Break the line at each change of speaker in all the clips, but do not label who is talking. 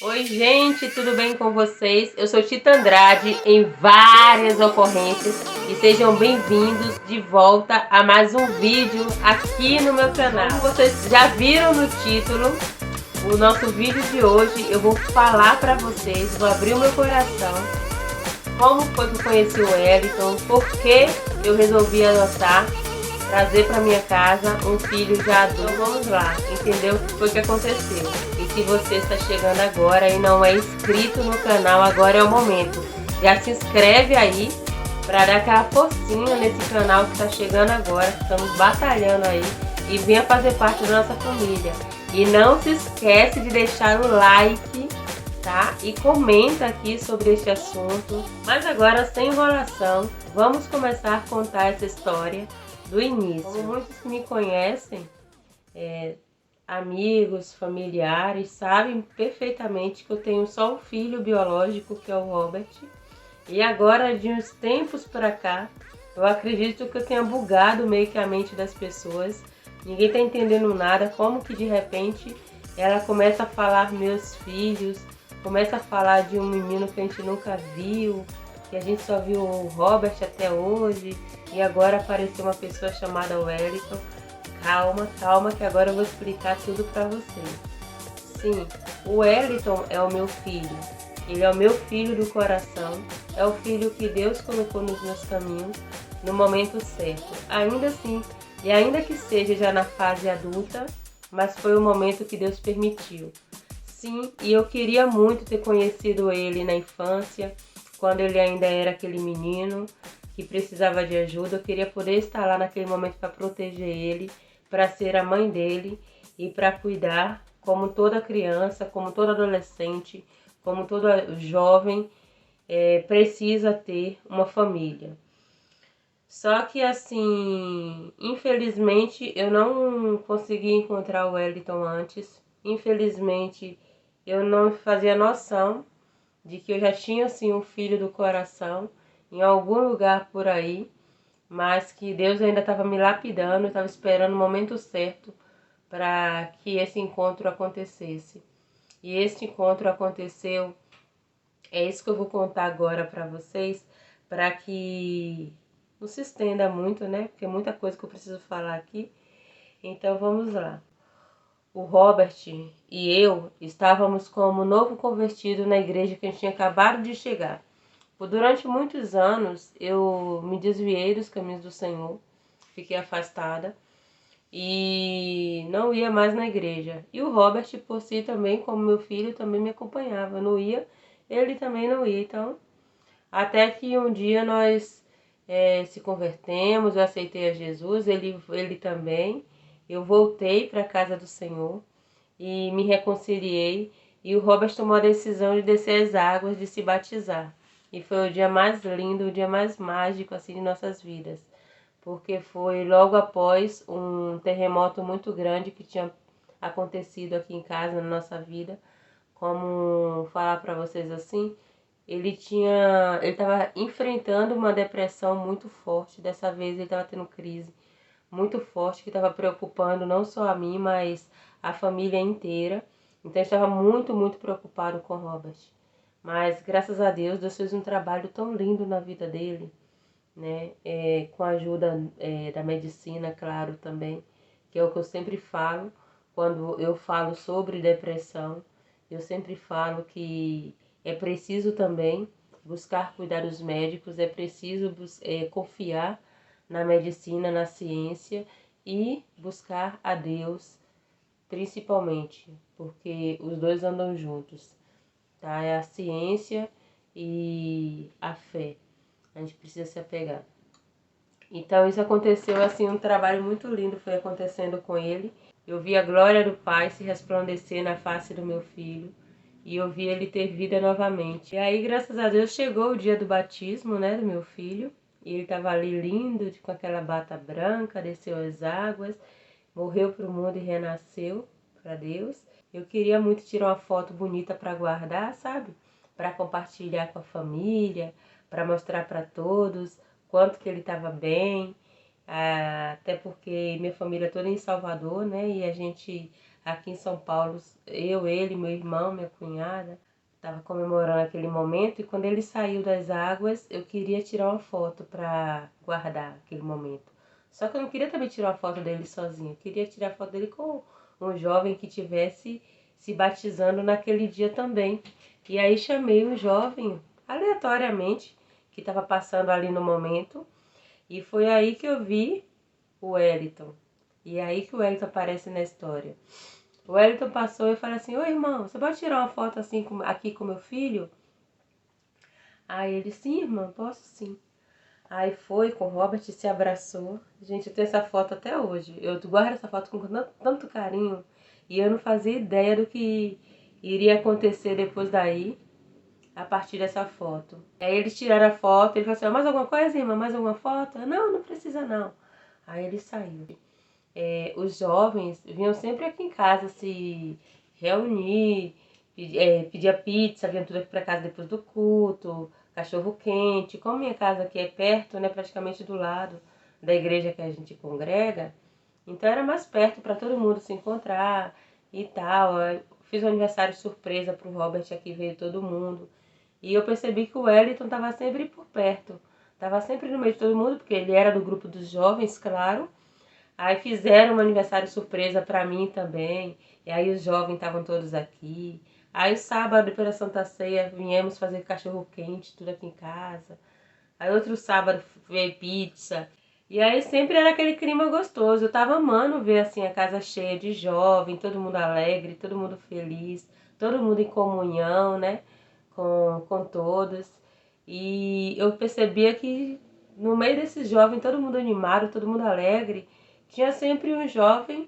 Oi gente, tudo bem com vocês? Eu sou Tita Andrade em várias ocorrências e sejam bem-vindos de volta a mais um vídeo aqui no meu canal. Como vocês já viram no título, o nosso vídeo de hoje eu vou falar pra vocês, vou abrir o meu coração, como foi que eu conheci o Wellington, por que eu resolvi adotar, trazer para minha casa um filho já adulto. Então vamos lá, entender o que foi que aconteceu. E se você está chegando agora e não é inscrito no canal, agora é o momento. Já se inscreve aí para dar aquela forcinha nesse canal que está chegando agora, estamos batalhando aí, e venha fazer parte da nossa família. E não se esquece de deixar o like, tá? E comenta aqui sobre este assunto. Mas agora, sem enrolação, vamos começar a contar essa história do início. Como muitos me conhecem, amigos, familiares, sabem perfeitamente que eu tenho só um filho biológico, que é o Robert. E agora, de uns tempos pra cá, eu acredito que eu tenha bugado meio que a mente das pessoas. Ninguém tá entendendo nada, como que de repente ela começa a falar meus filhos, começa a falar de um menino que a gente nunca viu, que a gente só viu o Robert até hoje, e agora apareceu uma pessoa chamada Wellington. Calma, calma, que agora eu vou explicar tudo pra vocês. Sim, o Wellington é o meu filho. Ele é o meu filho do coração, é o filho que Deus colocou nos meus caminhos no momento certo. Ainda assim, e ainda que seja já na fase adulta, mas foi o momento que Deus permitiu. Sim, e eu queria muito ter conhecido ele na infância, quando ele ainda era aquele menino que precisava de ajuda. Eu queria poder estar lá naquele momento para proteger ele, para ser a mãe dele e para cuidar, como toda criança, como todo adolescente, como todo jovem precisa ter uma família. Só que assim, infelizmente eu não consegui encontrar o Wellington antes. Infelizmente eu não fazia noção de que eu já tinha assim um filho do coração em algum lugar por aí, mas que Deus ainda estava me lapidando, estava esperando o momento certo para que esse encontro acontecesse. E esse encontro aconteceu, é isso que eu vou contar agora para vocês, para que não se estenda muito, né? Porque é muita coisa que eu preciso falar aqui. Então vamos lá. O Robert e eu estávamos como novo convertido na igreja que a gente tinha acabado de chegar. Durante muitos anos eu me desviei dos caminhos do Senhor, fiquei afastada e não ia mais na igreja. E o Robert, por si também, como meu filho, também me acompanhava. Eu não ia, ele também não ia. Então, até que um dia nós se convertemos, eu aceitei a Jesus, ele também. Eu voltei para a casa do Senhor e me reconciliei. E o Robert tomou a decisão de descer as águas, de se batizar. E foi o dia mais lindo, o dia mais mágico assim de nossas vidas. Porque foi logo após um terremoto muito grande que tinha acontecido aqui em casa, na nossa vida. Como falar para vocês assim, ele estava enfrentando uma depressão muito forte. Dessa vez ele estava tendo crise muito forte que estava preocupando não só a mim, mas a família inteira. Então eu estava muito, muito preocupado com o Robert. Mas graças a Deus, Deus fez um trabalho tão lindo na vida dele, né? Com a ajuda da medicina, claro, também, que é o que eu sempre falo quando eu falo sobre depressão. Eu sempre falo que é preciso também buscar cuidados médicos, é preciso confiar na medicina, na ciência e buscar a Deus, principalmente, porque os dois andam juntos, tá? É a ciência e a fé. A gente precisa se apegar. Então isso aconteceu assim, um trabalho muito lindo foi acontecendo com ele. Eu vi a glória do Pai se resplandecer na face do meu filho e eu vi ele ter vida novamente. E aí, graças a Deus, chegou o dia do batismo, né, do meu filho. E ele estava ali lindo, com aquela bata branca, desceu as águas, morreu para o mundo e renasceu para Deus. Eu queria muito tirar uma foto bonita para guardar, sabe? Para compartilhar com a família, para mostrar para todos quanto que ele estava bem. Até porque minha família é toda em Salvador, né? E a gente aqui em São Paulo, eu, ele, meu irmão, minha cunhada, estava comemorando aquele momento, e quando ele saiu das águas, eu queria tirar uma foto para guardar aquele momento. Só que eu não queria também tirar uma foto dele sozinho, eu queria tirar a foto dele com um jovem que tivesse se batizando naquele dia também. E aí chamei um jovem, aleatoriamente, que estava passando ali no momento, e foi aí que eu vi o Wellington. E é aí que o Wellington aparece na história. O Wellington passou e falou assim: ô irmão, você pode tirar uma foto assim aqui com meu filho? Aí ele: sim, irmã, posso sim. Aí foi com o Robert, se abraçou. Gente, eu tenho essa foto até hoje. Eu guardo essa foto com tanto carinho. E eu não fazia ideia do que iria acontecer depois daí, a partir dessa foto. Aí eles tiraram a foto, ele falou assim: mais alguma coisa, irmã? Mais alguma foto? Não, não precisa não. Aí ele saiu. Os jovens vinham sempre aqui em casa se reunir, pedia pizza, vinham tudo aqui para casa depois do culto, cachorro quente. Como minha casa aqui é perto, né, praticamente do lado da igreja que a gente congrega, então era mais perto para todo mundo se encontrar e tal. Eu fiz um aniversário surpresa para o Robert, aqui veio todo mundo. E eu percebi que o Wellington estava sempre por perto, estava sempre no meio de todo mundo, porque ele era do grupo dos jovens, claro. Aí fizeram um aniversário surpresa para mim também. E aí os jovens estavam todos aqui. Aí sábado, pela Santa Ceia, viemos fazer cachorro quente, tudo aqui em casa. Aí outro sábado veio pizza. E aí sempre era aquele clima gostoso. Eu tava amando ver assim a casa cheia de jovem, todo mundo alegre, todo mundo feliz, todo mundo em comunhão, né? Com todos. E eu percebia que no meio desses jovens, todo mundo animado, todo mundo alegre, tinha sempre um jovem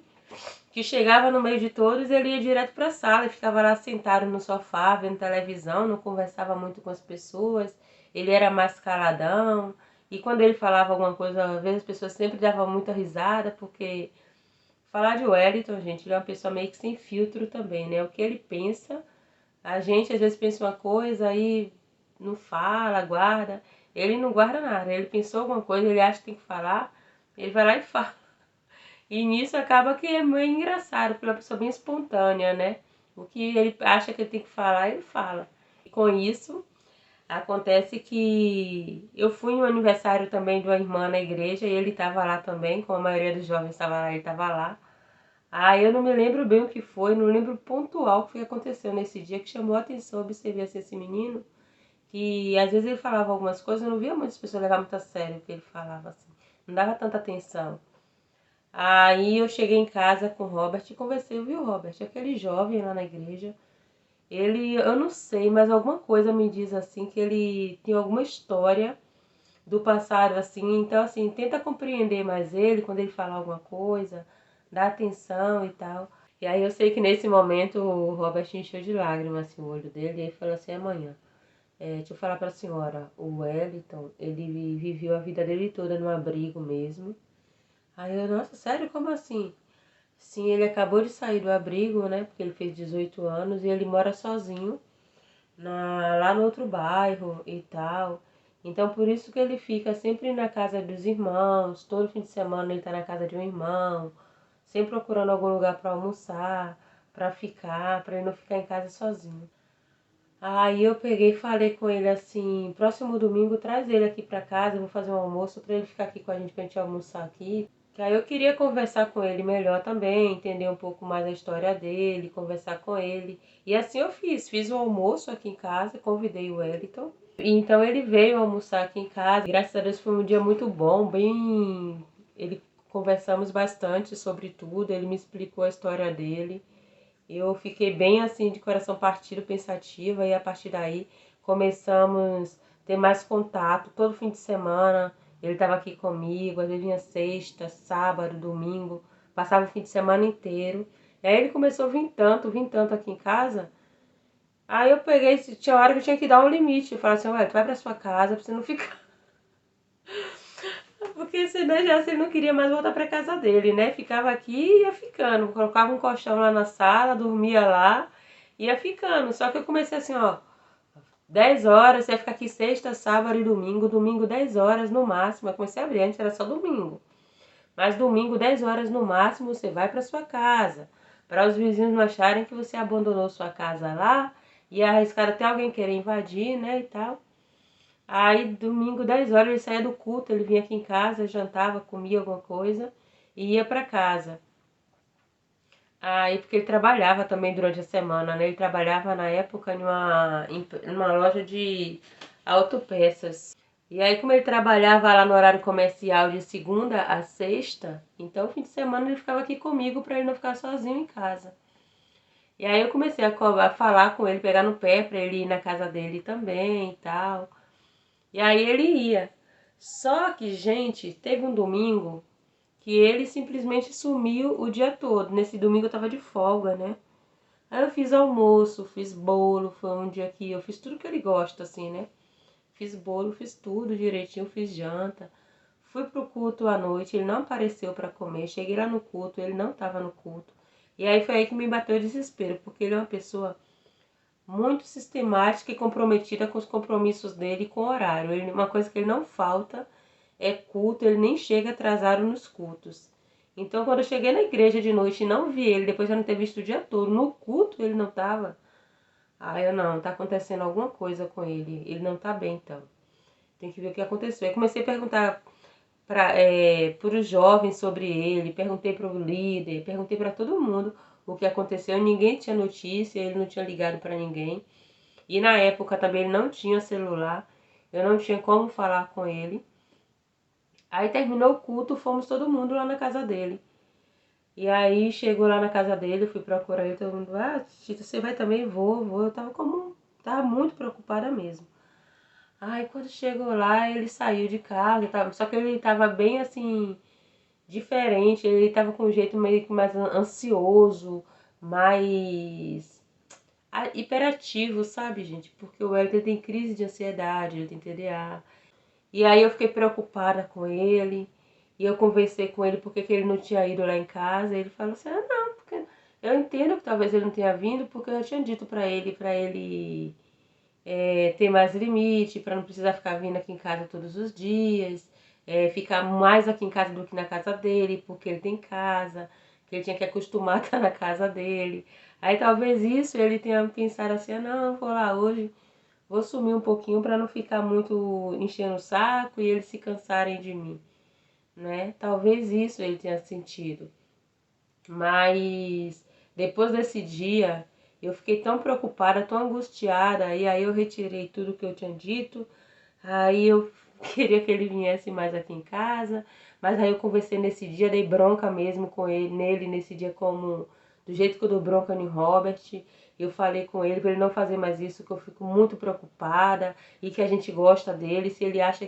que chegava no meio de todos e ele ia direto para a sala e ficava lá sentado no sofá, vendo televisão, não conversava muito com as pessoas, ele era mais caladão. E quando ele falava alguma coisa, às vezes as pessoas sempre davam muita risada, porque falar de Wellington, gente, ele é uma pessoa meio que sem filtro também, né? O que ele pensa, a gente às vezes pensa uma coisa, aí não fala, guarda. Ele não guarda nada, ele pensou alguma coisa, ele acha que tem que falar, ele vai lá e fala. E nisso acaba que é meio engraçado, porque é uma pessoa bem espontânea, né? O que ele acha que ele tem que falar, ele fala. E com isso, acontece que eu fui no aniversário também de uma irmã na igreja e ele estava lá também, como a maioria dos jovens estava lá, ele estava lá. Ah, eu não me lembro bem o que foi, não lembro pontual o que aconteceu nesse dia, que chamou a atenção, eu observei assim, esse menino, que às vezes ele falava algumas coisas, eu não via muitas pessoas levar muito a sério o que ele falava, assim, não dava tanta atenção. Aí eu cheguei em casa com o Robert e conversei, eu vi o Robert, aquele jovem lá na igreja. Ele, eu não sei, mas alguma coisa me diz assim que ele tem alguma história do passado assim, então assim, tenta compreender mais ele quando ele falar alguma coisa, dá atenção e tal. E aí eu sei que nesse momento o Robert encheu de lágrimas assim, o olho dele e ele falou assim: amanhã, deixa eu falar para a senhora, o Wellington, ele viveu a vida dele toda no abrigo mesmo. Aí eu, nossa, sério, como assim? Sim, ele acabou de sair do abrigo, né? Porque ele fez 18 anos e ele mora sozinho lá no outro bairro e tal. Então por isso que ele fica sempre na casa dos irmãos, todo fim de semana ele tá na casa de um irmão, sempre procurando algum lugar para almoçar, para ficar, para ele não ficar em casa sozinho. Aí eu peguei e falei com ele assim: próximo domingo traz ele aqui para casa, eu vou fazer um almoço para ele ficar aqui com a gente, pra gente almoçar aqui. Que aí eu queria conversar com ele melhor também, entender um pouco mais a história dele, conversar com ele. E assim eu fiz um almoço aqui em casa, convidei o Wellington. E então ele veio almoçar aqui em casa. Graças a Deus foi um dia muito bom, bem... Ele conversamos bastante sobre tudo, ele me explicou a história dele. Eu fiquei bem assim de coração partido, pensativa, e a partir daí começamos a ter mais contato todo fim de semana. Ele estava aqui comigo, às vezes vinha sexta, sábado, domingo, passava o fim de semana inteiro. E aí ele começou a vir tanto aqui em casa. Aí eu peguei, tinha hora que eu tinha que dar um limite. Eu falava assim: ué, tu vai pra sua casa pra você não ficar. Porque senão já se ele não queria mais voltar pra casa dele, né? Ficava aqui e ia ficando. Colocava um colchão lá na sala, dormia lá, ia ficando. Só que eu comecei assim, ó, 10 horas, você ia ficar aqui sexta, sábado e domingo. Domingo 10 horas no máximo. Eu comecei a abrir, antes era só domingo. Mas domingo 10 horas no máximo você vai pra sua casa. para os vizinhos não acharem que você abandonou sua casa lá e arriscar até alguém querer invadir, né, e tal. Aí, domingo, 10 horas, ele saía do culto, ele vinha aqui em casa, jantava, comia alguma coisa e ia para casa. Aí, porque ele trabalhava também durante a semana, né? Ele trabalhava na época numa loja de autopeças. E aí, como ele trabalhava lá no horário comercial de segunda a sexta, então, fim de semana ele ficava aqui comigo para ele não ficar sozinho em casa. E aí eu comecei a falar com ele, pegar no pé para ele ir na casa dele também e tal. E aí ele ia. Só que, gente, teve um domingo que ele simplesmente sumiu o dia todo. Nesse domingo eu tava de folga, né? Aí eu fiz almoço, fiz bolo, foi um dia que eu fiz tudo que ele gosta, assim, né? Fiz bolo, fiz tudo direitinho, fiz janta. Fui pro culto à noite, ele não apareceu para comer. Cheguei lá no culto, ele não tava no culto. E aí foi aí que me bateu o desespero, porque ele é uma pessoa muito sistemática e comprometida com os compromissos dele e com o horário. Uma coisa que ele não falta é culto, ele nem chega atrasado nos cultos. Então, quando eu cheguei na igreja de noite e não vi ele, depois de eu não ter visto o dia todo, no culto ele não tava. Aí eu não, tá acontecendo alguma coisa com ele. Ele não tá bem, então. Tem que ver o que aconteceu. Aí comecei a perguntar para os jovens sobre ele, perguntei para o líder, perguntei para todo mundo o que aconteceu. Ninguém tinha notícia, ele não tinha ligado para ninguém. E na época também ele não tinha celular, eu não tinha como falar com ele. Aí terminou o culto, fomos todo mundo lá na casa dele. E aí chegou lá na casa dele, eu fui procurar ele, todo mundo, Tita, você vai também? Vou. Eu tava muito preocupada mesmo. Aí quando chegou lá, ele saiu de casa, só que ele tava bem assim, diferente, ele tava com um jeito meio que mais ansioso, mais hiperativo, sabe, gente? Porque o Wellington tem crise de ansiedade, ele tem TDA. E aí eu fiquei preocupada com ele. E eu conversei com ele porque que ele não tinha ido lá em casa. E ele falou assim, não, porque eu entendo que talvez ele não tenha vindo, porque eu tinha dito pra ele ter mais limite, pra não precisar ficar vindo aqui em casa todos os dias, ficar mais aqui em casa do que na casa dele, porque ele tem casa, que ele tinha que acostumar a estar na casa dele. Aí talvez isso ele tenha pensado assim, não, vou lá hoje, vou sumir um pouquinho para não ficar muito enchendo o saco e eles se cansarem de mim, né? Talvez isso ele tenha sentido. Mas depois desse dia, eu fiquei tão preocupada, tão angustiada, e aí eu retirei tudo que eu tinha dito. Aí eu queria que ele viesse mais aqui em casa, mas aí eu conversei nesse dia, dei bronca mesmo com ele, nele nesse dia, como do jeito que eu dou bronca no Robert. Eu falei com ele para ele não fazer mais isso, que eu fico muito preocupada e que a gente gosta dele. Se ele acha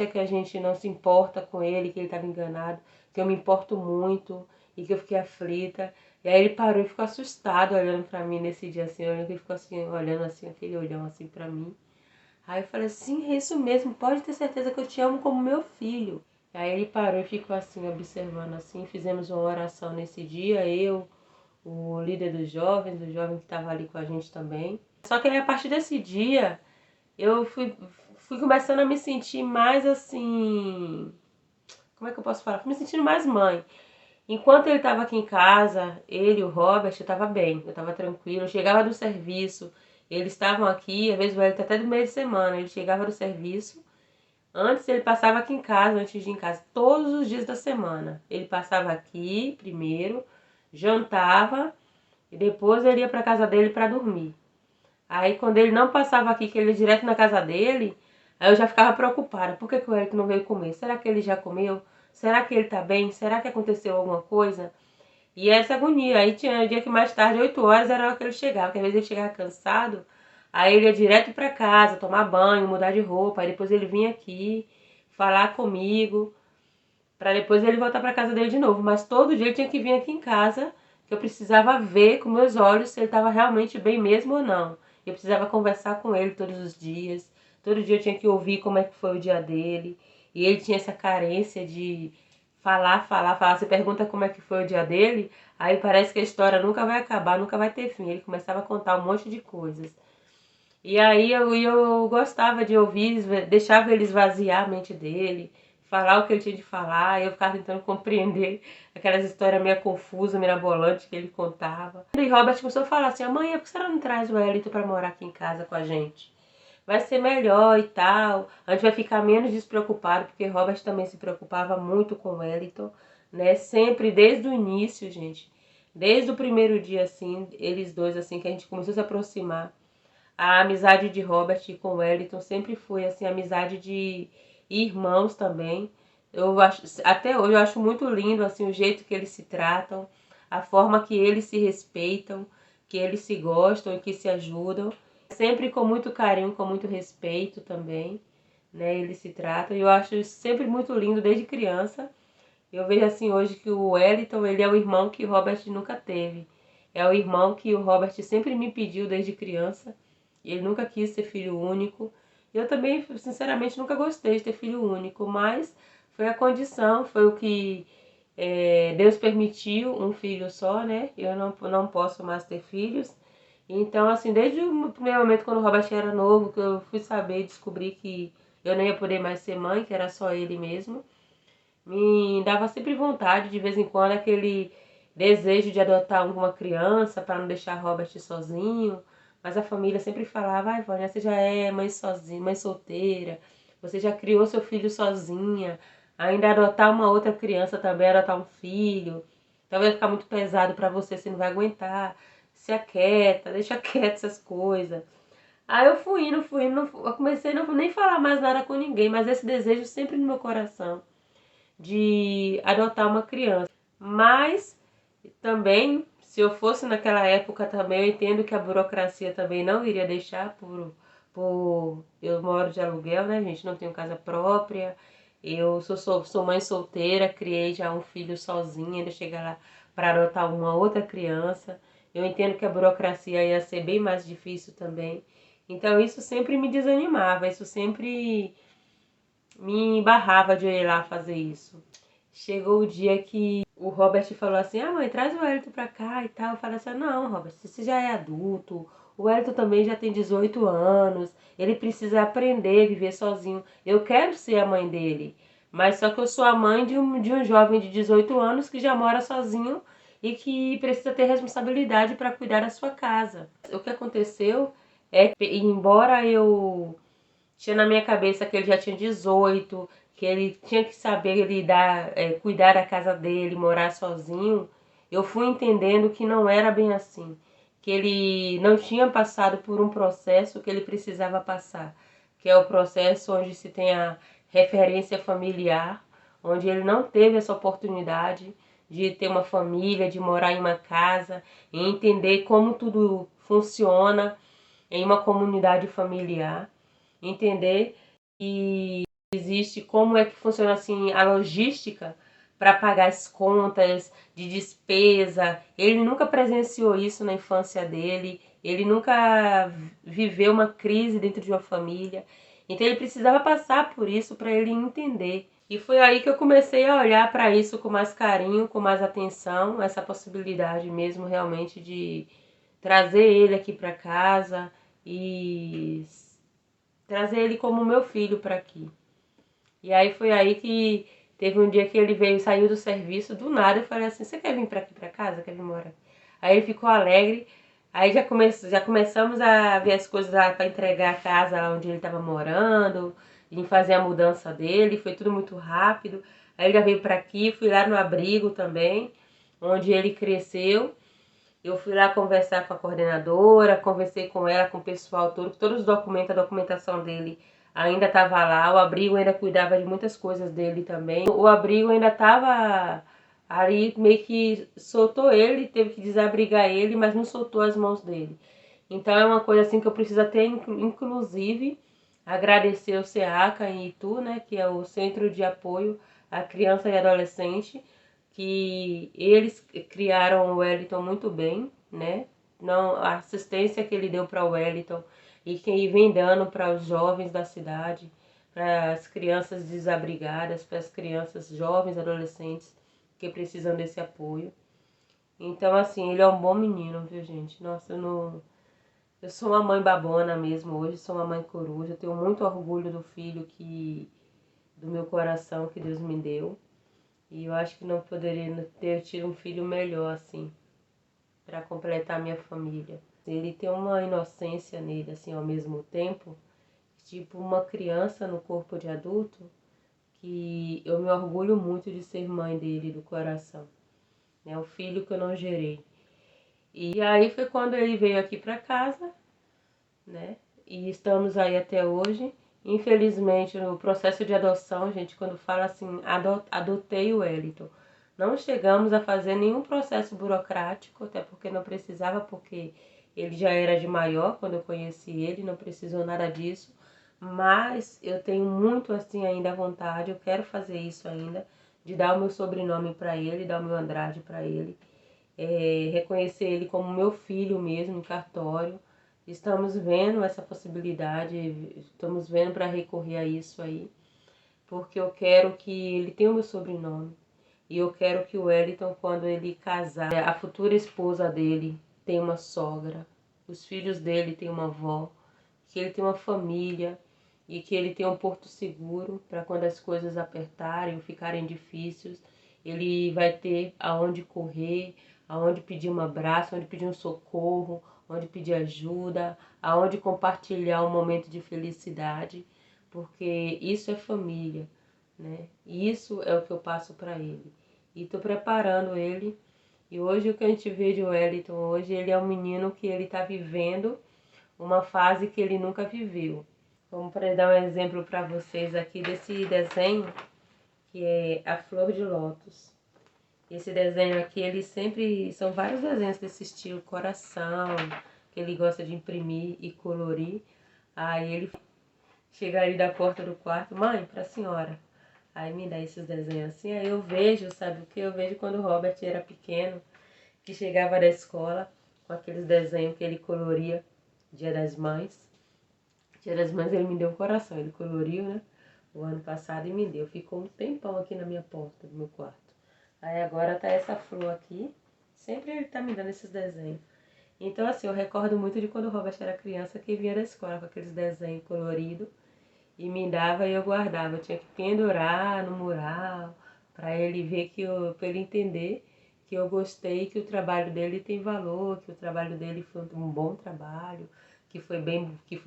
que a gente não se importa com ele, que ele estava enganado, que eu me importo muito e que eu fiquei aflita. E aí ele parou e ficou assustado olhando para mim nesse dia assim, ele ficou assim, olhando assim, aquele olhão assim para mim. Aí eu falei assim, é isso mesmo, pode ter certeza que eu te amo como meu filho. Aí ele parou e ficou assim, observando assim, fizemos uma oração nesse dia, eu, o líder dos jovens, o jovem que estava ali com a gente também. Só que aí a partir desse dia, eu fui começando a me sentir mais assim, como é que eu posso falar? Fui me sentindo mais mãe. Enquanto ele estava aqui em casa, ele e o Robert, eu estava bem, eu estava tranquila, eu chegava do serviço, eles estavam aqui, às vezes o Wellington até do meio de semana, ele chegava do serviço, antes ele passava aqui em casa, antes de ir em casa, todos os dias da semana. Ele passava aqui primeiro, jantava e depois ele ia para casa dele para dormir. Aí quando ele não passava aqui, que ele ia direto na casa dele, aí eu já ficava preocupada, por que o Wellington não veio comer? Será que ele já comeu? Será que ele tá bem? Será que aconteceu alguma coisa? E essa agonia. Aí tinha dia que mais tarde, 8 horas, era a hora que ele chegava. Porque às vezes ele chegava cansado, aí ele ia direto pra casa, tomar banho, mudar de roupa. Aí depois ele vinha aqui falar comigo, pra depois ele voltar pra casa dele de novo. Mas todo dia ele tinha que vir aqui em casa, que eu precisava ver com meus olhos se ele estava realmente bem mesmo ou não. Eu precisava conversar com ele todos os dias. Todo dia eu tinha que ouvir como é que foi o dia dele. E ele tinha essa carência de falar. Você pergunta como é que foi o dia dele, aí parece que a história nunca vai acabar, nunca vai ter fim. Ele começava a contar um monte de coisas. E aí eu gostava de ouvir, deixava ele esvaziar a mente dele, falar o que ele tinha de falar, e eu ficava tentando compreender aquelas histórias meio confusas, mirabolantes que ele contava. E Robert começou a falar assim: amanhã, por que você não traz o Wellington pra morar aqui em casa com a gente? Vai ser melhor e tal, a gente vai ficar menos despreocupado, porque Robert também se preocupava muito com o Wellington, né? Sempre desde o início, gente, desde o primeiro dia, assim, eles dois, assim, que a gente começou a se aproximar. A amizade de Robert com o Wellington sempre foi, assim, amizade de irmãos também. Eu acho, até hoje eu acho muito lindo, assim, o jeito que eles se tratam, a forma que eles se respeitam, que eles se gostam e que se ajudam. Sempre com muito carinho, com muito respeito também, né? Eles se tratam. E eu acho sempre muito lindo desde criança. Eu vejo assim hoje que o Wellington, ele é o irmão que o Robert nunca teve. É o irmão que o Robert sempre me pediu desde criança. Ele nunca quis ser filho único. Eu também, sinceramente, nunca gostei de ter filho único, mas foi a condição, foi o que Deus permitiu, um filho só, né? Eu não posso mais ter filhos. Então, assim, desde o primeiro momento, quando o Robert era novo, que eu fui saber e descobri que eu não ia poder mais ser mãe, que era só ele mesmo, me dava sempre vontade, de vez em quando, aquele desejo de adotar alguma criança para não deixar Robert sozinho. Mas a família sempre falava: ai, Vânia, você já é mãe sozinha, mãe solteira, você já criou seu filho sozinha, ainda adotar uma outra criança também, adotar um filho, talvez vai ficar muito pesado para você não vai aguentar. Se aquieta, deixa quieto essas coisas. Aí eu fui indo, eu comecei a não nem falar mais nada com ninguém, mas esse desejo sempre no meu coração de adotar uma criança. Mas também, se eu fosse naquela época também, eu entendo que a burocracia também não iria deixar eu moro de aluguel, né, gente? Não tenho casa própria. Eu sou mãe solteira, criei já um filho sozinha, ainda chegar lá para adotar uma outra criança. Eu entendo que a burocracia ia ser bem mais difícil também. Então isso sempre me desanimava, isso sempre me barrava de eu ir lá fazer isso. Chegou o dia que o Robert falou assim: ah, mãe, traz o Wellington pra cá e tal. Eu falei assim: não, Robert, você já é adulto. O Wellington também já tem 18 anos. Ele precisa aprender a viver sozinho. Eu quero ser a mãe dele. Mas só que eu sou a mãe de um jovem de 18 anos que já mora sozinho e que precisa ter responsabilidade para cuidar da sua casa. O que aconteceu é que, embora eu tinha na minha cabeça que ele já tinha 18, que ele tinha que saber lidar, cuidar da casa dele, morar sozinho, eu fui entendendo que não era bem assim. Que ele não tinha passado por um processo que ele precisava passar, que é o processo onde se tem a referência familiar, onde ele não teve essa oportunidade de ter uma família, de morar em uma casa, e entender como tudo funciona em uma comunidade familiar, entender que existe, como é que funciona assim a logística para pagar as contas de despesa. Ele nunca presenciou isso na infância dele, ele nunca viveu uma crise dentro de uma família. Então ele precisava passar por isso para ele entender. E foi aí que eu comecei a olhar para isso com mais carinho, com mais atenção, essa possibilidade mesmo realmente de trazer ele aqui para casa e trazer ele como meu filho para aqui. E aí foi aí que teve um dia que ele veio, saiu do serviço, do nada, eu falei assim: você quer vir para aqui para casa? Quer vir morar? Aí ele ficou alegre. Aí já começamos a ver as coisas para entregar a casa lá onde ele estava morando, em fazer a mudança dele, foi tudo muito rápido. Aí ele já veio para aqui, fui lá no abrigo também, onde ele cresceu. Eu fui lá conversar com a coordenadora, conversei com ela, com o pessoal todo, todos os documentos, a documentação dele ainda estava lá, o abrigo ainda cuidava de muitas coisas dele também. O abrigo ainda estava ali, meio que soltou ele, teve que desabrigar ele, mas não soltou as mãos dele. Então é uma coisa assim que eu preciso até, inclusive, agradecer o SEACA em Itu, né, que é o Centro de Apoio à Criança e Adolescente, que eles criaram o Wellington muito bem, né? Não, a assistência que ele deu para o Wellington e que vem dando para os jovens da cidade, para as crianças desabrigadas, para as crianças jovens, adolescentes que precisam desse apoio. Então, assim, ele é um bom menino, viu, gente? Nossa, eu sou uma mãe babona mesmo hoje, sou uma mãe coruja, eu tenho muito orgulho do filho do meu coração que Deus me deu. E eu acho que não poderia ter tido um filho melhor assim, para completar minha família. Ele tem uma inocência nele, assim, ao mesmo tempo, tipo uma criança no corpo de adulto, que eu me orgulho muito de ser mãe dele do coração, né? O filho que eu não gerei. E aí foi quando ele veio aqui para casa, né? E estamos aí até hoje. Infelizmente, no processo de adoção, gente, quando fala assim, adotei o Wellington, não chegamos a fazer nenhum processo burocrático, até porque não precisava, porque ele já era de maior quando eu conheci ele, não precisou nada disso. Mas eu tenho muito assim ainda vontade, eu quero fazer isso ainda, de dar o meu sobrenome para ele, dar o meu Andrade para ele, reconhecer ele como meu filho mesmo, em cartório. Estamos vendo essa possibilidade, estamos vendo para recorrer a isso aí, porque eu quero que ele tenha o meu sobrenome. E eu quero que o Wellington, quando ele casar, a futura esposa dele tenha uma sogra, os filhos dele tenham uma avó, que ele tenha uma família e que ele tenha um porto seguro para quando as coisas apertarem ou ficarem difíceis, ele vai ter aonde correr, aonde pedir um abraço, aonde pedir um socorro, onde pedir ajuda, aonde compartilhar um momento de felicidade, porque isso é família, né? E isso é o que eu passo para ele. E estou preparando ele. E hoje o que a gente vê de Wellington, hoje ele é um menino que ele está vivendo uma fase que ele nunca viveu. Vamos dar um exemplo para vocês aqui desse desenho, que é a Flor de Lótus. Esse desenho aqui, ele sempre... São vários desenhos desse estilo, coração, que ele gosta de imprimir e colorir. Aí ele chega ali da porta do quarto, mãe, pra senhora. Aí me dá esses desenhos assim, aí eu vejo, sabe o que? Eu vejo quando o Robert era pequeno, que chegava da escola com aqueles desenhos que ele coloria, Dia das Mães. Dia das Mães ele me deu um coração, ele coloriu, né? O ano passado e me deu. Ficou um tempão aqui na minha porta do meu quarto. Aí agora tá essa flor aqui. Sempre ele tá me dando esses desenhos. Então assim, eu recordo muito de quando o Robert era criança, que vinha da escola com aqueles desenhos coloridos e me dava e eu guardava. Eu tinha que pendurar no mural para ele ver para ele entender que eu gostei, que o trabalho dele tem valor, que o trabalho dele foi um bom trabalho, que foi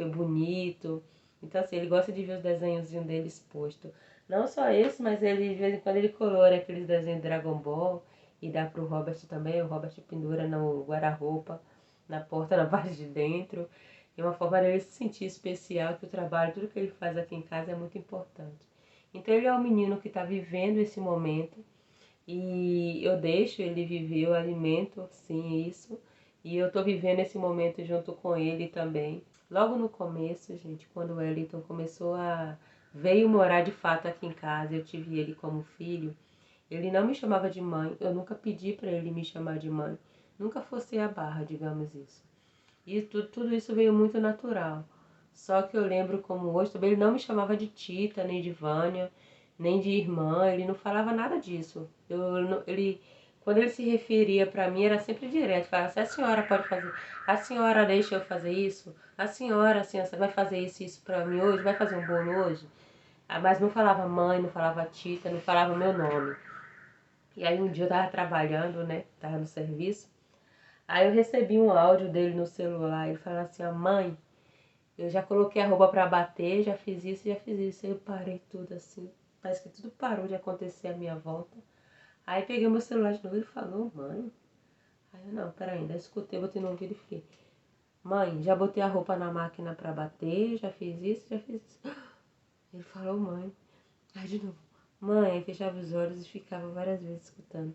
bonito. Então assim, ele gosta de ver os desenhozinhos dele exposto. Não só esse, mas ele de vez em quando ele colore aqueles desenhos de Dragon Ball e dá pro Robert também. O Robert pendura no guarda-roupa, na porta, na parte de dentro. É uma forma dele se sentir especial, que o trabalho, tudo que ele faz aqui em casa é muito importante. Então ele é um menino que está vivendo esse momento e eu deixo ele viver, eu alimento sim isso. E eu estou vivendo esse momento junto com ele também. Logo no começo, gente, quando o Wellington veio morar de fato aqui em casa, eu tive ele como filho, ele não me chamava de mãe, eu nunca pedi para ele me chamar de mãe. Nunca forcei a barra, digamos isso. E tudo isso veio muito natural. Só que eu lembro como hoje, também ele não me chamava de Tita, nem de Vânia, nem de irmã, ele não falava nada disso. Quando ele se referia para mim, era sempre direto, falava assim, a senhora pode fazer, a senhora deixa eu fazer isso, a senhora, assim, você vai fazer isso para mim hoje, vai fazer um bolo hoje? Mas não falava mãe, não falava Tita, não falava meu nome. E aí um dia eu tava trabalhando, né, tava no serviço, aí eu recebi um áudio dele no celular, ele falou assim, mãe, eu já coloquei a roupa pra bater, já fiz isso, já fiz isso. Aí eu parei tudo assim, parece que tudo parou de acontecer à minha volta. Aí peguei meu celular de novo e ele falou, mãe. Aí eu, não, peraí, ainda escutei, botei no ouvido e fiquei, mãe, já botei a roupa na máquina pra bater, já fiz isso, já fiz isso. Ele falou, mãe. Aí de novo, mãe, aí fechava os olhos e ficava várias vezes escutando.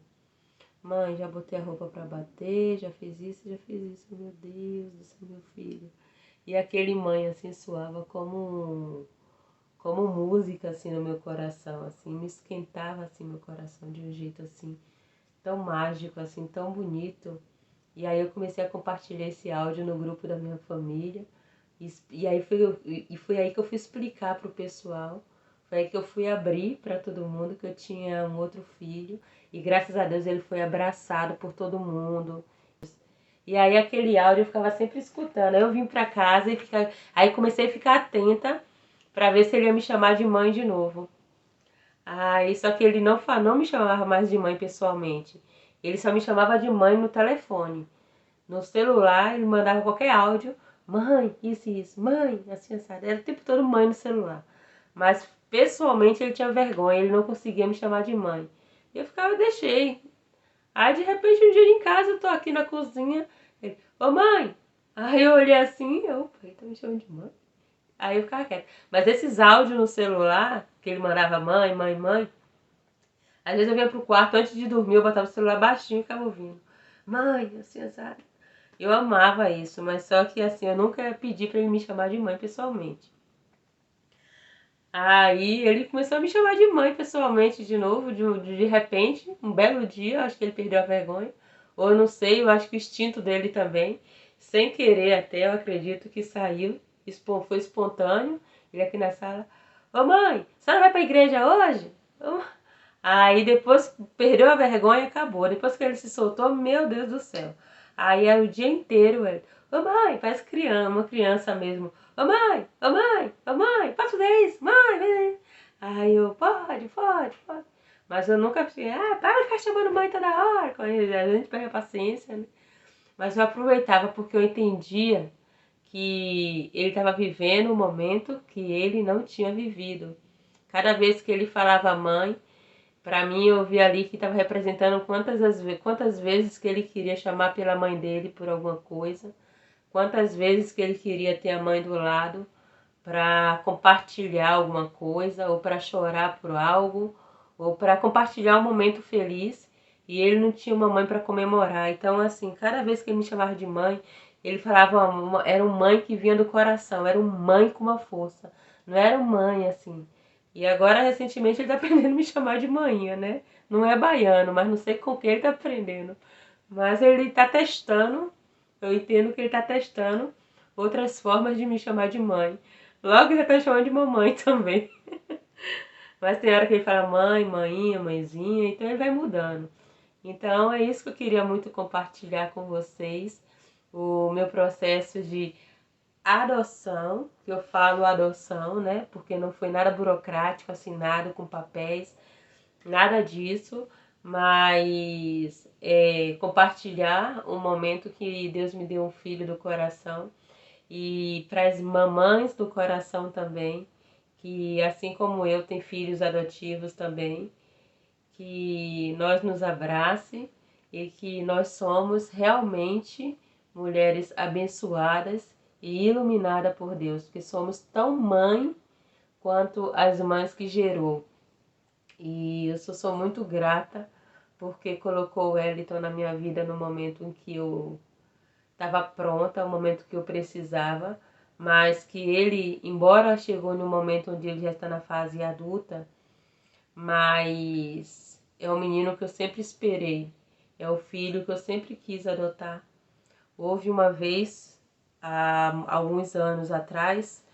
Mãe, já botei a roupa pra bater, já fiz isso, já fiz isso. Meu Deus do céu, meu filho. E aquele mãe, assim, soava como música, assim, no meu coração, assim, me esquentava, assim, meu coração de um jeito, assim, tão mágico, assim, tão bonito. E aí eu comecei a compartilhar esse áudio no grupo da minha família, foi aí que eu fui explicar pro pessoal, foi aí que eu fui abrir para todo mundo que eu tinha um outro filho, e graças a Deus ele foi abraçado por todo mundo. E aí aquele áudio eu ficava sempre escutando. Aí eu vim pra casa aí comecei a ficar atenta pra ver se ele ia me chamar de mãe de novo. Aí, só que ele não me chamava mais de mãe pessoalmente. Ele só me chamava de mãe no telefone. No celular, ele mandava qualquer áudio. Mãe, isso, mãe, assim, sabe? Era o tempo todo mãe no celular. Mas, pessoalmente, ele tinha vergonha, ele não conseguia me chamar de mãe. E eu ficava, deixei. Aí, de repente, um dia em casa, eu tô aqui na cozinha. Ele, ô mãe! Aí eu olhei assim, opa, ele tá me chamando de mãe? Aí eu ficava quieta. Mas esses áudios no celular, que ele mandava mãe, mãe, mãe, às vezes eu vinha pro quarto antes de dormir, eu botava o celular baixinho e ficava ouvindo. Mãe, assim, sabe? Eu amava isso, mas só que assim, eu nunca pedi pra ele me chamar de mãe pessoalmente. Aí ele começou a me chamar de mãe pessoalmente de novo, de repente, um belo dia, acho que ele perdeu a vergonha. Ou eu não sei, eu acho que o instinto dele também, sem querer até, eu acredito que saiu, foi espontâneo. Ele aqui na sala, ô mãe, a senhora vai pra igreja hoje? Aí depois perdeu a vergonha e acabou. Depois que ele se soltou, meu Deus do céu. Aí era o dia inteiro ele, ô mãe, parece criança, uma criança mesmo. Ô mãe, ô mãe, ô mãe, posso fazer isso? Mãe, vem. Aí eu, pode. Mas eu nunca fiquei, para de ficar chamando mãe toda hora. A gente pega paciência, né? Mas eu aproveitava porque eu entendia que ele estava vivendo um momento que ele não tinha vivido. Cada vez que ele falava mãe, para mim, eu vi ali que estava representando quantas vezes que ele queria chamar pela mãe dele por alguma coisa, quantas vezes que ele queria ter a mãe do lado para compartilhar alguma coisa, ou para chorar por algo, ou para compartilhar um momento feliz, e ele não tinha uma mãe para comemorar. Então, assim, cada vez que ele me chamava de mãe, ele falava, era uma mãe que vinha do coração, era uma mãe com uma força, não era uma mãe assim. E agora, recentemente, ele tá aprendendo a me chamar de manhã, né? Não é baiano, mas não sei com quem ele tá aprendendo. Mas ele tá testando, eu entendo que ele tá testando outras formas de me chamar de mãe. Logo já tá chamando de mamãe também. Mas tem hora que ele fala mãe, mãinha, mãezinha, então ele vai mudando. Então é isso que eu queria muito compartilhar com vocês. O meu processo de adoção, que eu falo adoção, né? Porque não foi nada burocrático, assinado com papéis, nada disso, mas compartilhar um momento que Deus me deu um filho do coração e para as mamães do coração também, que assim como eu tem filhos adotivos também, que nós nos abrace e que nós somos realmente mulheres abençoadas e iluminadas por Deus, porque somos tão mãe quanto as mães que gerou. E eu sou muito grata porque colocou o Wellington na minha vida no momento em que eu estava pronta, o momento que eu precisava, mas que ele, embora chegou no momento onde ele já está na fase adulta, mas é o menino que eu sempre esperei, é o filho que eu sempre quis adotar. Houve uma vez, há alguns anos atrás,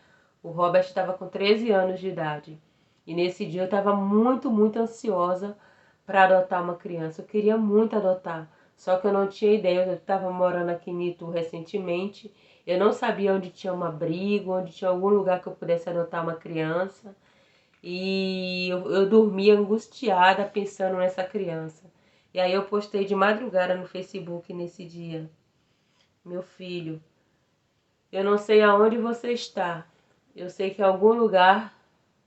o Robert estava com 13 anos de idade. E nesse dia eu estava muito ansiosa para adotar uma criança. Eu queria muito adotar, só que eu não tinha ideia. Eu estava morando aqui em Itu recentemente. Eu não sabia onde tinha um abrigo, onde tinha algum lugar que eu pudesse adotar uma criança. E eu dormia angustiada pensando nessa criança. E aí eu postei de madrugada no Facebook nesse dia. Meu filho, eu não sei aonde você está. Eu sei que em algum lugar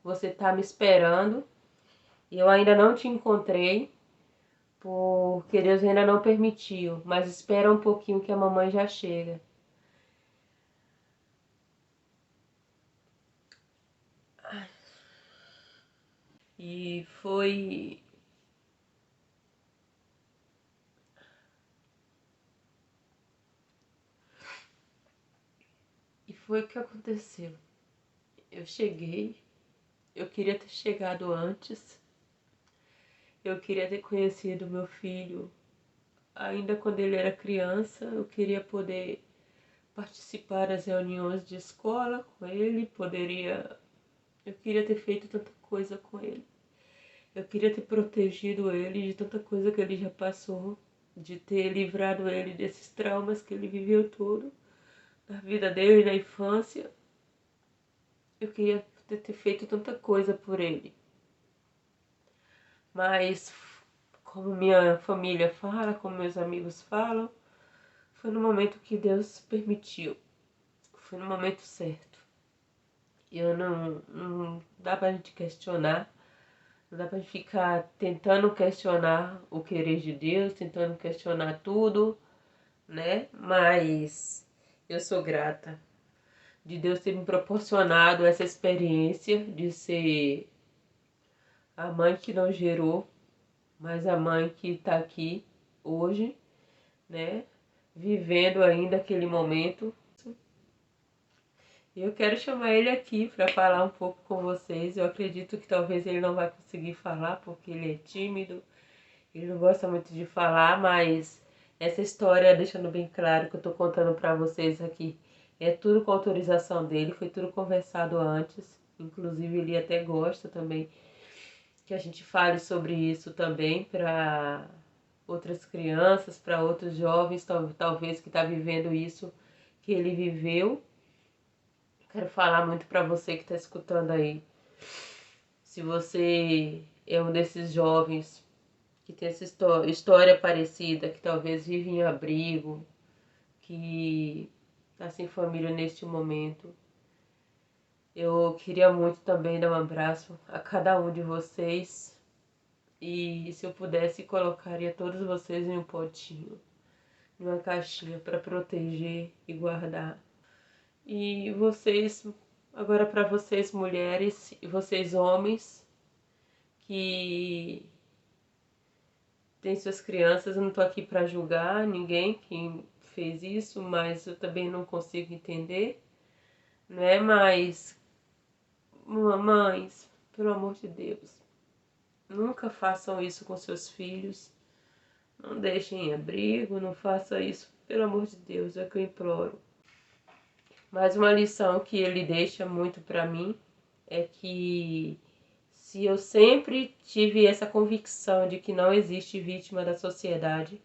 você está me esperando e eu ainda não te encontrei porque Deus ainda não permitiu. Mas espera um pouquinho que a mamãe já chega. E foi o que aconteceu. Eu cheguei, eu queria ter chegado antes. Eu queria ter conhecido meu filho ainda quando ele era criança. Eu queria poder participar das reuniões de escola com ele, eu queria ter feito tanta coisa com ele. Eu queria ter protegido ele de tanta coisa que ele já passou, de ter livrado ele desses traumas que ele viveu tudo, na vida dele, na infância. Eu queria ter feito tanta coisa por ele. Mas, como minha família fala, como meus amigos falam, foi no momento que Deus permitiu. Foi no momento certo. E eu não dá pra gente questionar. Não dá pra gente ficar tentando questionar o querer de Deus, tentando questionar tudo, né? Mas eu sou grata de Deus ter me proporcionado essa experiência de ser a mãe que não gerou, mas a mãe que tá aqui hoje, né? Vivendo ainda aquele momento. Eu quero chamar ele aqui para falar um pouco com vocês. Eu acredito que talvez ele não vai conseguir falar porque ele é tímido, ele não gosta muito de falar, mas essa história, deixando bem claro que eu tô contando para vocês aqui, é tudo com autorização dele, foi tudo conversado antes. Inclusive ele até gosta também que a gente fale sobre isso também para outras crianças, para outros jovens, talvez que tá vivendo isso que ele viveu. Quero falar muito para você que está escutando aí. Se você é um desses jovens que tem essa história parecida, que talvez vive em abrigo, que está sem família neste momento, eu queria muito também dar um abraço a cada um de vocês. E se eu pudesse, colocaria todos vocês em um potinho, numa caixinha para proteger e guardar. E vocês, agora para vocês mulheres e vocês homens que têm suas crianças, eu não tô aqui para julgar ninguém que fez isso, mas eu também não consigo entender, né? Mas, mamães, pelo amor de Deus, nunca façam isso com seus filhos, não deixem em abrigo, não façam isso, pelo amor de Deus, é o que eu imploro. Mas uma lição que ele deixa muito para mim é que se eu sempre tive essa convicção de que não existe vítima da sociedade,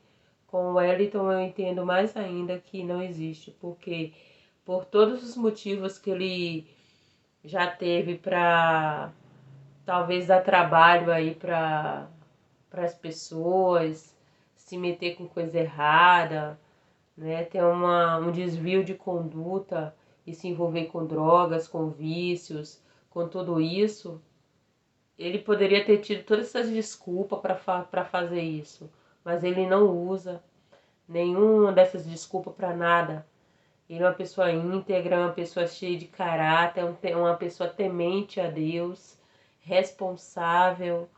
com o Wellington eu entendo mais ainda que não existe, porque por todos os motivos que ele já teve para talvez dar trabalho aí para as pessoas, se meter com coisa errada, né, ter um desvio de conduta e se envolver com drogas, com vícios, com tudo isso, ele poderia ter tido todas essas desculpas para fazer isso, mas ele não usa nenhuma dessas desculpas para nada. Ele é uma pessoa íntegra, uma pessoa cheia de caráter, uma pessoa temente a Deus, responsável,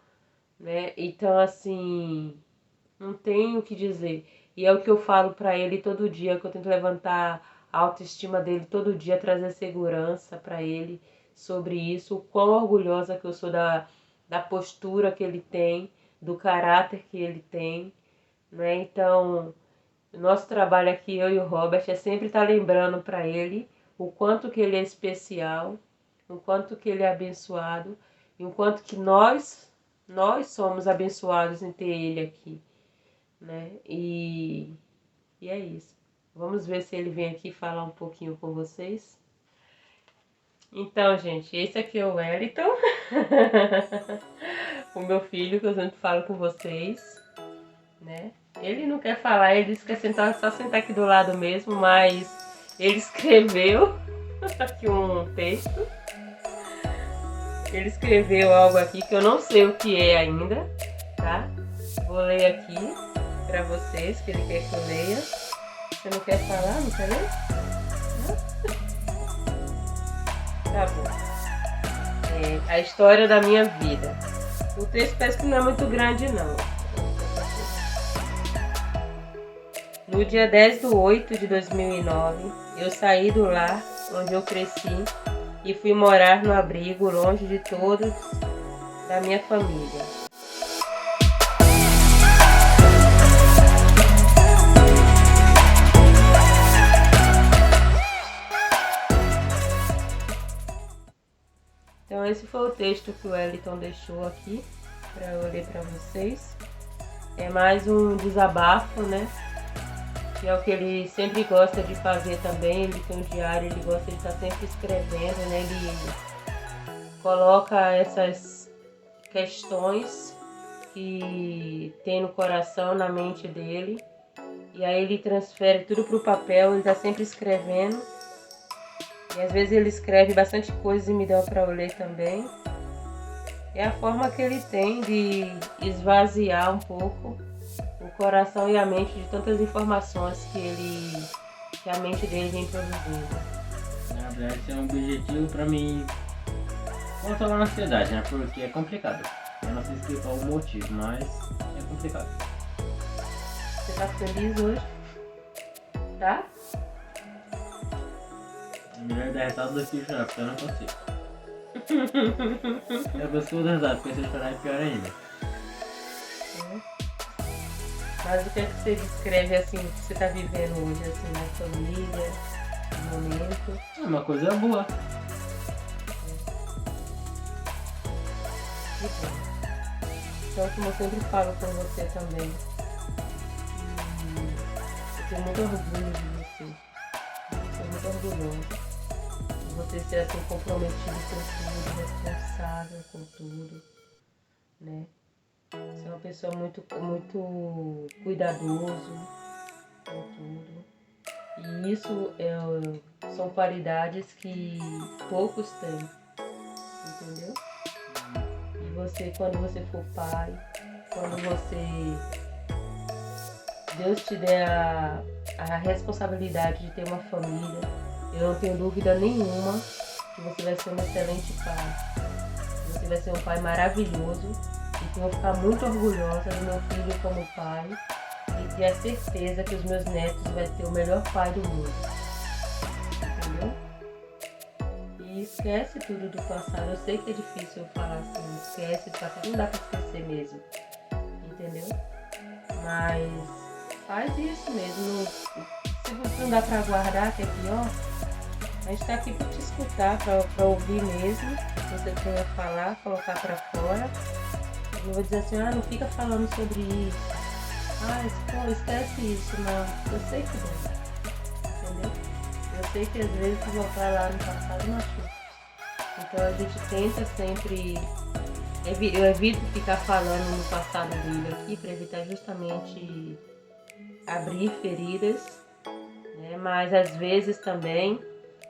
né? Então, assim, não tenho o que dizer. E é o que eu falo para ele todo dia, que eu tento levantar a autoestima dele todo dia, trazer segurança para ele sobre isso, o quão orgulhosa que eu sou da postura que ele tem, do caráter que ele tem, né? Então, o nosso trabalho aqui, eu e o Robert, é sempre estar lembrando para ele o quanto que ele é especial, o quanto que ele é abençoado e o quanto que nós somos abençoados em ter ele aqui, né? E é isso. Vamos ver se ele vem aqui falar um pouquinho com vocês. Então, gente, esse aqui é o Wellington, o meu filho, que eu sempre falo com vocês, né? Ele não quer falar, ele disse que é só sentar aqui do lado mesmo, mas ele escreveu aqui um texto. Ele escreveu algo aqui que eu não sei o que é ainda, tá? Vou ler aqui pra vocês, que ele quer que eu leia. Você não quer falar? Não quer ler? Não? Tá bom. A história da minha vida. O texto parece que não é muito grande, não. No dia 10/8/2009, eu saí do lar onde eu cresci e fui morar no abrigo, longe de todos da minha família. Então esse foi o texto que o Wellington deixou aqui para eu ler para vocês. É mais um desabafo, né? Que é o que ele sempre gosta de fazer também. Ele tem um diário, ele gosta de estar sempre escrevendo, né? Ele coloca essas questões que tem no coração, na mente dele. E aí ele transfere tudo pro papel, ele tá sempre escrevendo. E às vezes ele escreve bastante coisa e me dá para eu ler também. É a forma que ele tem de esvaziar um pouco o coração e a mente de tantas informações que a mente dele vem produzindo.
Na verdade, esse é um objetivo para mim controlar a ansiedade, né? Porque é complicado. Eu não sei explicar o motivo, mas é complicado.
Você tá feliz hoje? Tá?
É melhor dar resultado do que chorar, porque eu não consigo. É a pessoa do resultado, porque se eu chorar é pior ainda.
Mas o que é que você descreve assim, o que você tá vivendo hoje, assim, na família, no momento?
É uma coisa boa.
Que bom. Então, como eu sempre falo com você também, eu tenho muito orgulho de você. Eu sou muito orgulhosa de você ser assim comprometido com tudo, responsável com tudo, né? Você é uma pessoa muito cuidadoso com tudo. E isso são qualidades que poucos têm, entendeu? E você, quando você for pai, quando Deus te der a responsabilidade de ter uma família, eu não tenho dúvida nenhuma que você vai ser um excelente pai. Você vai ser um pai maravilhoso e que eu vou ficar muito orgulhosa do meu filho como pai e ter a certeza que os meus netos vão ter o melhor pai do mundo. Entendeu? E esquece tudo do passado. Eu sei que é difícil eu falar assim, esquece do passado, não dá pra esquecer mesmo. Entendeu? Mas faz isso mesmo. Se você não dá pra guardar, que é pior, a gente tá aqui pra te escutar, pra ouvir mesmo. Se você tem a falar, colocar pra fora. Eu vou dizer assim, não fica falando sobre isso. Pô, esquece isso, não. Eu sei que não. Entendeu? Eu sei que às vezes voltar lá no passado machuca. Então a gente tenta sempre. Eu evito ficar falando no passado dele aqui para evitar justamente abrir feridas, né? Mas às vezes também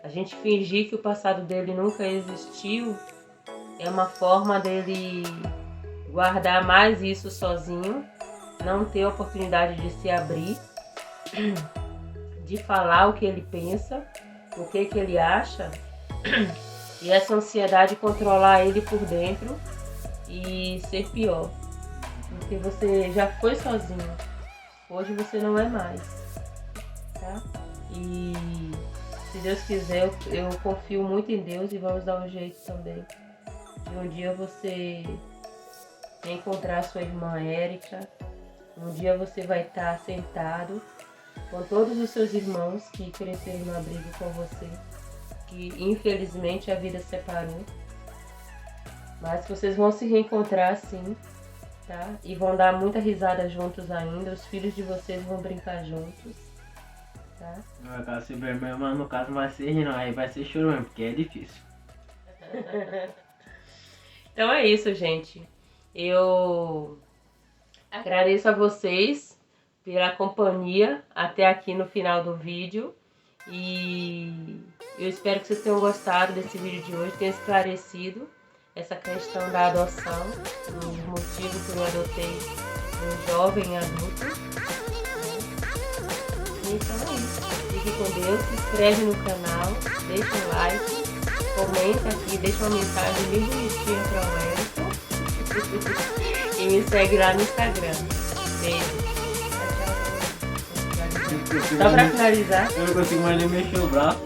a gente fingir que o passado dele nunca existiu é uma forma dele guardar mais isso sozinho, não ter a oportunidade de se abrir, de falar o que ele pensa, o que ele acha, e essa ansiedade controlar ele por dentro e ser pior. Porque você já foi sozinho, hoje você não é mais, tá? E se Deus quiser, eu confio muito em Deus e vamos dar um jeito também de um dia você encontrar sua irmã Érica. Um dia você vai estar sentado com todos os seus irmãos que cresceram no abrigo com você, que infelizmente a vida separou, mas vocês vão se reencontrar sim, tá? E vão dar muita risada juntos ainda, os filhos de vocês vão brincar juntos, tá?
No caso, se ver meu irmão, no caso não vai ser não, aí vai ser choro mesmo, porque é difícil.
Então é isso, gente. Eu agradeço a vocês pela companhia até aqui no final do vídeo. E eu espero que vocês tenham gostado desse vídeo de hoje, tenha esclarecido essa questão da adoção, o motivo que eu adotei um jovem adulto. Então é isso. Fique com Deus, se inscreve no canal, deixa um like, comenta aqui, deixa uma mensagem bem bonitinha para o Wellington. E me segue lá no Instagram. Beijo. Tchau, tchau. Só pra finalizar.
Eu não consigo mais nem mexer o braço.